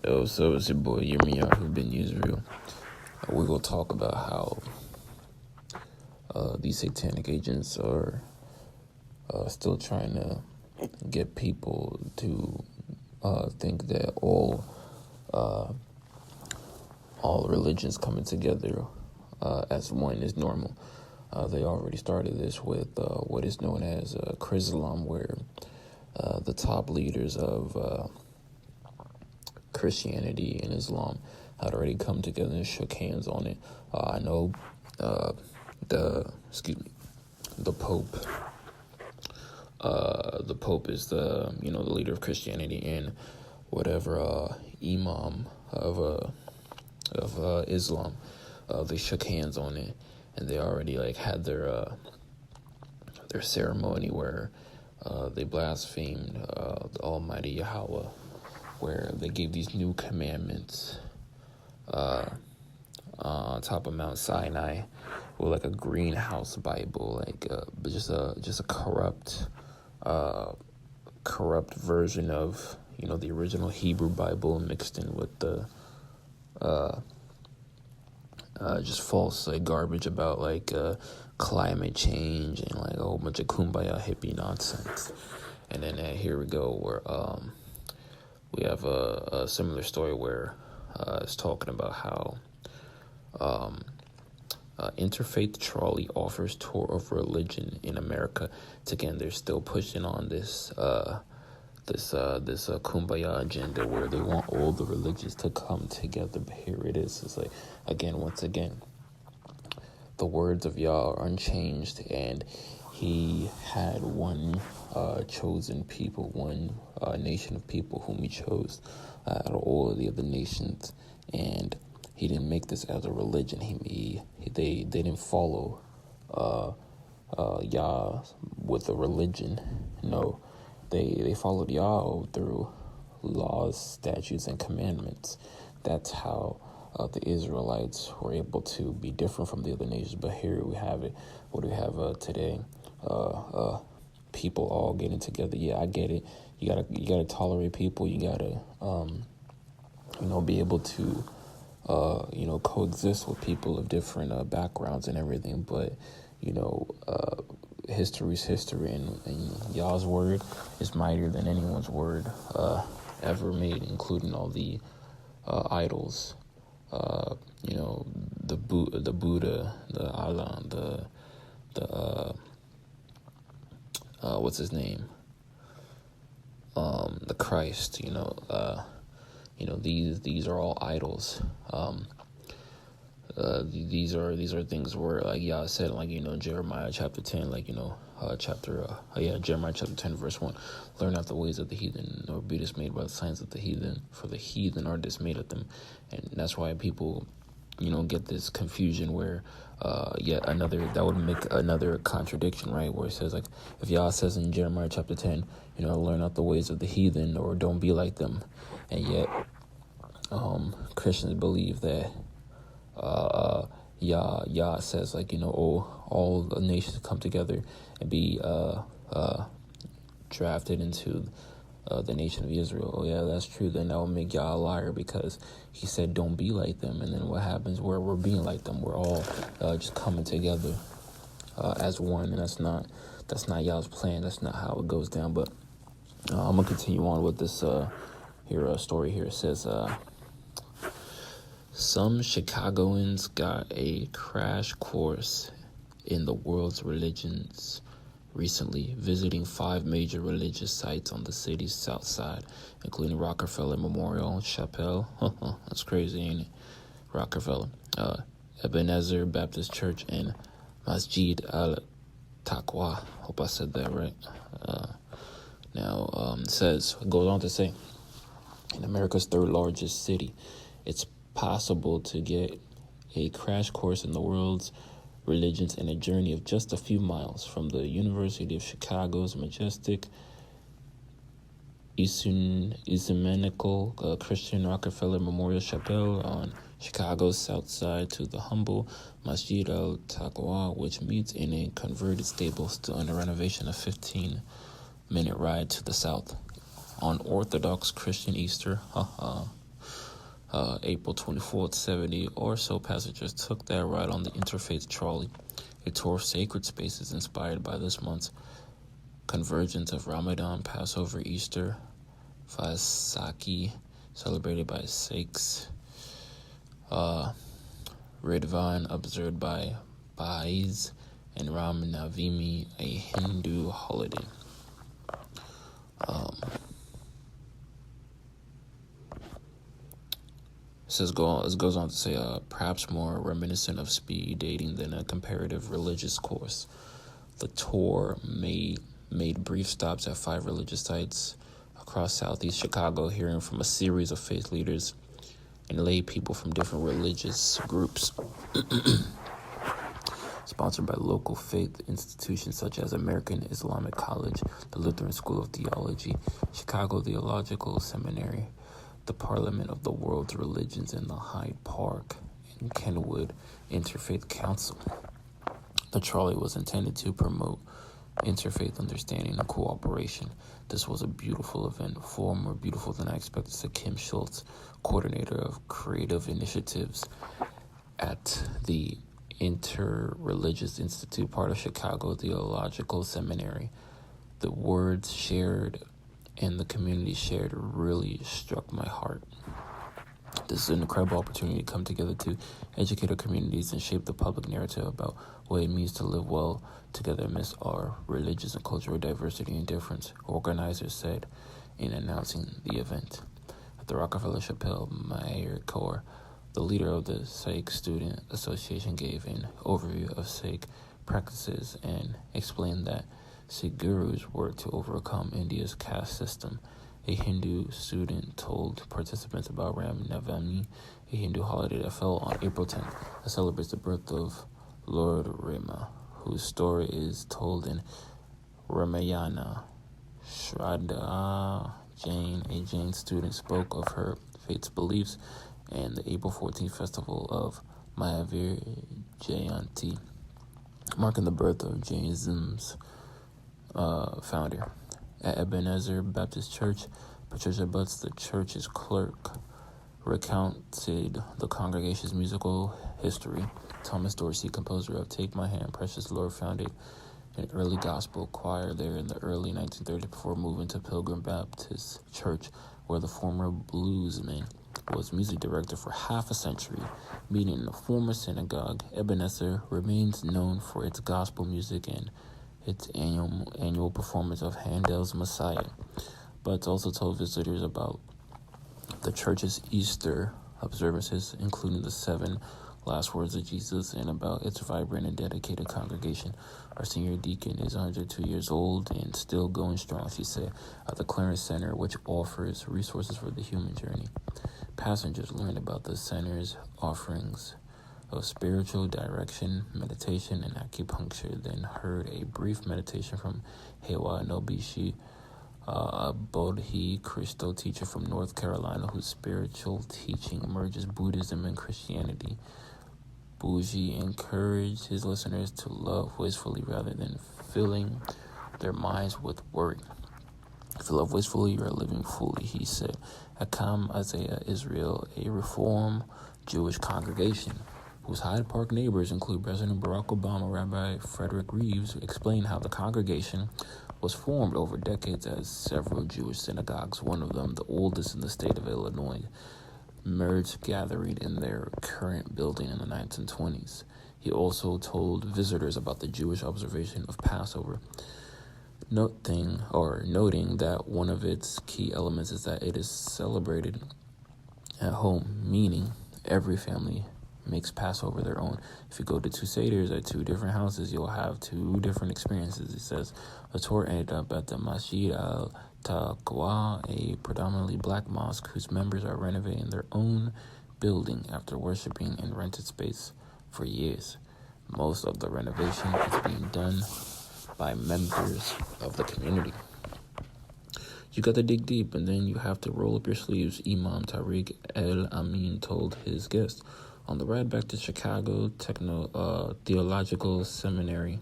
So it's your boy Yirmiyahu who been Israel. We're gonna talk about how these satanic agents are still trying to get people to think that all religions coming together as one is normal. They already started this with what is known as Chrislam, where the top leaders of Christianity and Islam had already come together and shook hands on it. I know the Pope. The Pope is the leader of Christianity, and whatever imam of Islam, they shook hands on it, and they already had their ceremony where they blasphemed the Almighty Yahweh, where they gave these new commandments on top of Mount Sinai, with a greenhouse Bible, just a corrupt version of the original Hebrew Bible mixed in with the just false garbage about climate change and a whole bunch of kumbaya hippie nonsense. And then here we go where we have a similar story where it's talking about how Interfaith Trolley offers tour of religion in America. Again, they're still pushing on this kumbaya agenda where they want all the religions to come together. But here it is. It's once again, the words of Yah are unchanged, and he had one chosen people, one nation of people whom he chose out of all of the other nations, and he didn't make this as a religion. They didn't follow Yah with a religion. No, they followed Yah through laws, statutes, and commandments. That's how the Israelites were able to be different from the other nations. But here we have it. What do we have today? People all getting together. Yeah, I get it. You gotta tolerate people. You gotta be able to coexist with people of different backgrounds and everything. But history's history, and Yah's word is mightier than anyone's word ever made, including all the idols. The Buddha, the Allah, the what's his name? The Christ. These are all idols. These are things where Yah said, Jeremiah chapter 10, Jeremiah chapter 10 verse 1, learn not the ways of the heathen, nor be dismayed by the signs of the heathen, for the heathen are dismayed at them. And that's why people get this confusion where that would make another contradiction, right? Where it says if Yah says in Jeremiah chapter 10, learn not the ways of the heathen, or don't be like them, and yet Christians believe that Yah says all the nations come together and be drafted into the nation of Israel. Oh yeah, that's true. Then that will make Yah a liar, because he said don't be like them. And then what happens where we're being like them? We're all just coming together as one, and that's not Yah's plan. That's not how it goes down. But I'm gonna continue on with this story here. It says some Chicagoans got a crash course in the world's religions recently, visiting 5 major religious sites on the city's south side, including Rockefeller Memorial Chapel. That's crazy, ain't it? Rockefeller, Ebenezer Baptist Church, and Masjid al-Taqwa. Hope I said that right. It goes on to say, in America's 3rd largest city, it's possible to get a crash course in the world's religions in a journey of just a few miles from the University of Chicago's majestic Ecumenical Christian Rockefeller Memorial Chapel on Chicago's south side to the humble Masjid al-Taqwa, which meets in a converted stable still under renovation, a 15-minute ride to the south. On Orthodox Christian Easter, April 24th, 70 or so passengers took that ride on the Interfaith trolley, a tour of sacred spaces inspired by this month's convergence of Ramadan, Passover, Easter, Vaisakhi, celebrated by Sikhs, Ridvan, observed by Baha'is, and Ram Navami, a Hindu holiday. It goes on to say, perhaps more reminiscent of speed dating than a comparative religious course. The tour made brief stops at 5 religious sites across southeast Chicago, hearing from a series of faith leaders and lay people from different religious groups. Sponsored by local faith institutions such as American Islamic College, the Lutheran School of Theology, Chicago Theological Seminary, the Parliament of the World's Religions, and the Hyde Park and Kenwood Interfaith Council. The trolley was intended to promote interfaith understanding and cooperation. This was a beautiful event, far more beautiful than I expected, said Kim Schultz, coordinator of creative initiatives at the Interreligious Institute, part of Chicago Theological Seminary. The words shared and the community shared really struck my heart. This is an incredible opportunity to come together to educate our communities and shape the public narrative about what it means to live well together amidst our religious and cultural diversity and difference, organizers said in announcing the event. At the Rockefeller Chapel, Meir Kaur, the leader of the Sikh Student Association, gave an overview of Sikh practices and explained that Sikh gurus were to overcome India's caste system. A Hindu student told participants about Ram Navami, a Hindu holiday that fell on April 10th, that celebrates the birth of Lord Rama, whose story is told in Ramayana. Shraddha Jain, a Jain student, spoke of her faith's beliefs and the April 14th festival of Mahavir Jayanti, marking the birth of Jainism's founder. At Ebenezer Baptist Church, Patricia Butts, the church's clerk, recounted the congregation's musical history. Thomas Dorsey, composer of Take My Hand, Precious Lord, founded an early gospel choir there in the early 1930s before moving to Pilgrim Baptist Church, where the former bluesman was music director for half a century. Meeting in the former synagogue, Ebenezer remains known for its gospel music and its annual performance of Handel's Messiah, but it's also told visitors about the church's Easter observances, including the 7 last words of Jesus, and about its vibrant and dedicated congregation. Our senior deacon is 102 years old and still going strong, she said, at the Clarence Center, which offers resources for the human journey. Passengers learned about the center's offerings of spiritual direction, meditation, and acupuncture, then heard a brief meditation from Hewa Nobishi, a Bodhi Cristo teacher from North Carolina whose spiritual teaching merges Buddhism and Christianity. Bougie encouraged his listeners to love wastefully rather than filling their minds with worry. If you love wastefully, you are living fully, he said. At Kam Isaiah Israel, a Reform Jewish congregation, whose Hyde Park neighbors include President Barack Obama, Rabbi Frederick Reeves, explained how the congregation was formed over decades as several Jewish synagogues, one of them the oldest in the state of Illinois, merged gathering in their current building in the 1920s. He also told visitors about the Jewish observation of Passover, noting that one of its key elements is that it is celebrated at home, meaning every family makes Passover their own. If you go to 2 Seders at 2 different houses, you'll have 2 different experiences. It says the tour ended up at the Masjid al-Taqwa, a predominantly black mosque whose members are renovating their own building after worshiping in rented space for years. Most of the renovation is being done by members of the community. You got to dig deep, and then you have to roll up your sleeves, Imam Tariq El-Amin told his guests. On the ride back to Chicago Theological Seminary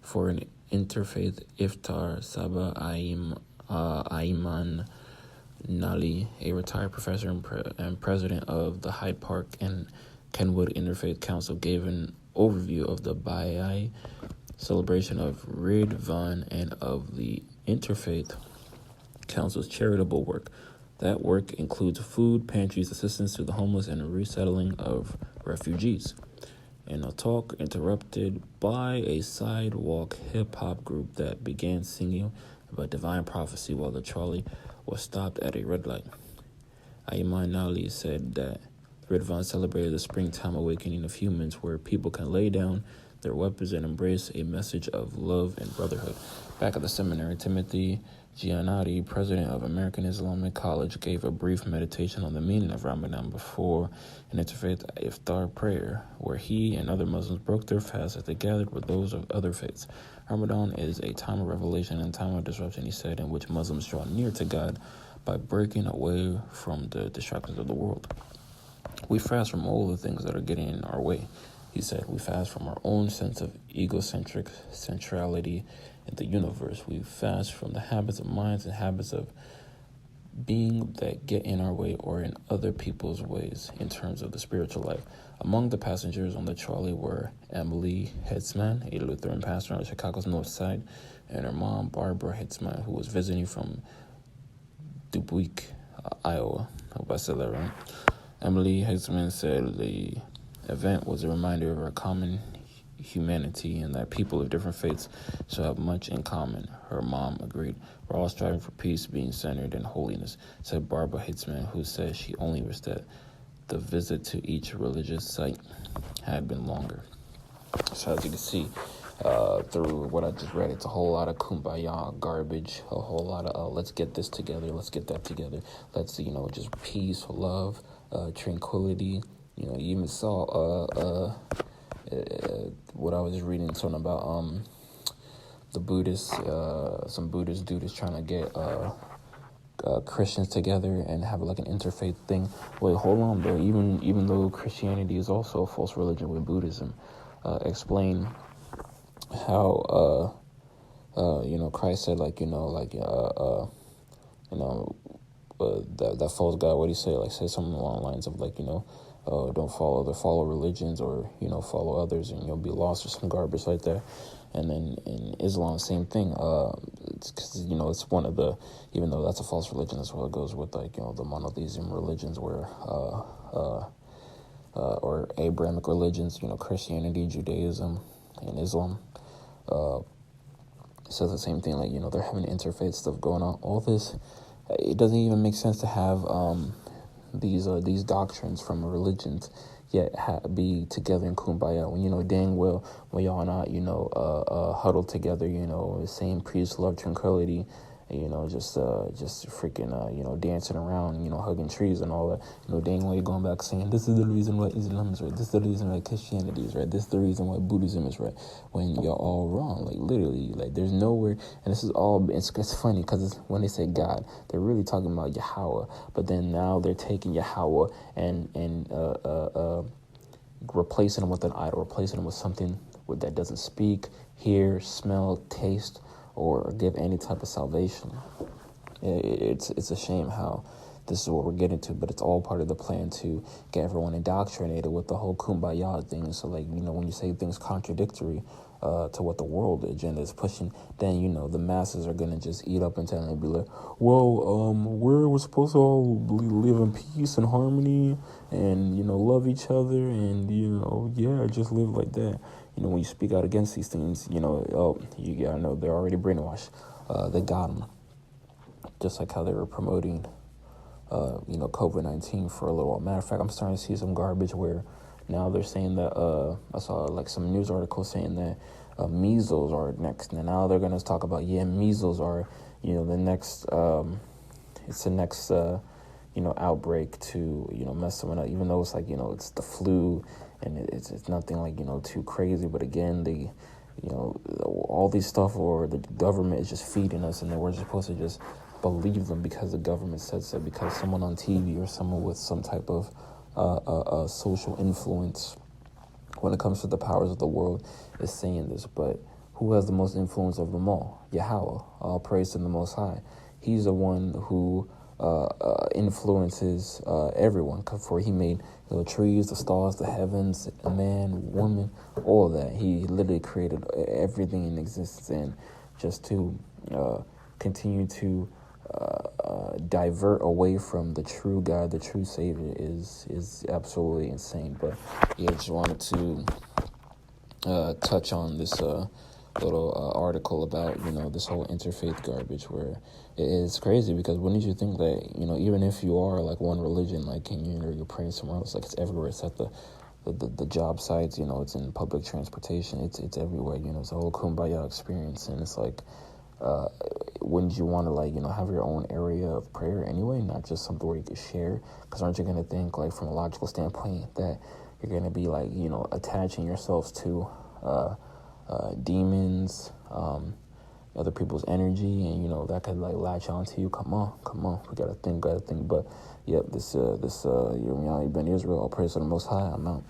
for an interfaith iftar, Saba Ayman Nali, a retired professor and president of the Hyde Park and Kenwood Interfaith Council, gave an overview of the Baha'i celebration of Ridvan and of the Interfaith Council's charitable work. That work includes food pantries, assistance to the homeless, and resettling of refugees. In a talk interrupted by a sidewalk hip-hop group that began singing about divine prophecy while the trolley was stopped at a red light, Ayman Nali said that Ridvan celebrated the springtime awakening of humans where people can lay down their weapons and embrace a message of love and brotherhood. Back at the seminary, Timothy Giannotti, president of American Islamic College, gave a brief meditation on the meaning of Ramadan before an interfaith iftar prayer, where he and other Muslims broke their fast as they gathered with those of other faiths. Ramadan is a time of revelation and time of disruption, he said, in which Muslims draw near to God by breaking away from the distractions of the world. We fast from all the things that are getting in our way. He said, we fast from our own sense of egocentric centrality in the universe. We fast from the habits of minds and habits of being that get in our way or in other people's ways in terms of the spiritual life. Among the passengers on the trolley were Emily Hitzman, a Lutheran pastor on Chicago's North Side, and her mom, Barbara Hitzman, who was visiting from Dubuque, Iowa. I hope I said that right. Emily Hitzman said the event was a reminder of our common humanity and that people of different faiths should have much in common. Her mom agreed. We're all striving for peace, being centered in holiness, said Barbara Hitzman, who said she only wished that the visit to each religious site had been longer. So as you can see, through what I just read, it's a whole lot of kumbaya garbage, a whole lot of let's get this together, let's get that together, let's, just peace, love, tranquility. You even saw what I was reading, something about the Buddhists, some Buddhist dude is trying to get Christians together and have like an interfaith thing. Wait, hold on, bro. Even though Christianity is also a false religion with Buddhism, explain how Christ said that false God. What do you say? Like, say something along the lines of don't follow religions or follow others and you'll be lost or some garbage like that. And then in Islam, same thing. It's because it's one of the, even though that's a false religion, that's what it goes with the monotheism religions where or Abrahamic religions, Christianity, Judaism, and Islam. Says the same thing. They're having interfaith stuff going on. All this, it doesn't even make sense to have these doctrines from religions yet be together in kumbaya when dang well when y'all not huddled together, same peace, love, tranquility, just freaking dancing around, hugging trees and all that. Dang well you're going back saying this is the reason why Islam is right, this is the reason why Christianity is right, this is the reason why Buddhism is right, when you're all wrong. Literally, there's nowhere. And this is all, it's funny because when they say God, they're really talking about Yahweh, but then now they're taking Yahweh and replacing him with an idol, replacing him with something that doesn't speak, hear, smell, taste, or give any type of salvation. It's a shame how this is what we're getting to, but it's all part of the plan to get everyone indoctrinated with the whole kumbaya thing. So when you say things contradictory to what the world agenda is pushing, then the masses are gonna just eat up and tell and be like, well, we're supposed to all live in peace and harmony and love each other and just live like that. When you speak out against these things, you gotta know they're already brainwashed. They got them. Just like how they were promoting, COVID-19 for a little while. Matter of fact, I'm starting to see some garbage where now they're saying that, I saw some news articles saying that measles are next. And now they're going to talk about, measles are, the next, it's the next, outbreak to, mess someone up, even though it's it's the flu and it's nothing too crazy. But again, all these stuff or the government is just feeding us and then we're supposed to just believe them because the government said so, because someone on TV or someone with some type of social influence when it comes to the powers of the world is saying this. But who has the most influence of them all? Yahweh. All praise to the Most High. He's the one who influences everyone. For he made the trees, the stars, the heavens, a man, woman, all of that. He literally created everything in existence, and just to continue to divert away from the true God, the true Savior, is absolutely insane. But yeah, just wanted to touch on this little article about this whole interfaith garbage, where it's crazy, because wouldn't you think that even if you are like one religion, like you're praying somewhere else, like it's everywhere. It's at the job sites, it's in public transportation, it's everywhere. It's a whole kumbaya experience, and it's like, wouldn't you want to have your own area of prayer anyway, not just something where you could share? Because aren't you going to think, like, from a logical standpoint, that you're going to be like attaching yourselves to demons, other people's energy, and that could like latch onto you? Come on, we gotta think. But yep, this you've been Israel. All praise to the Most High. I'm out.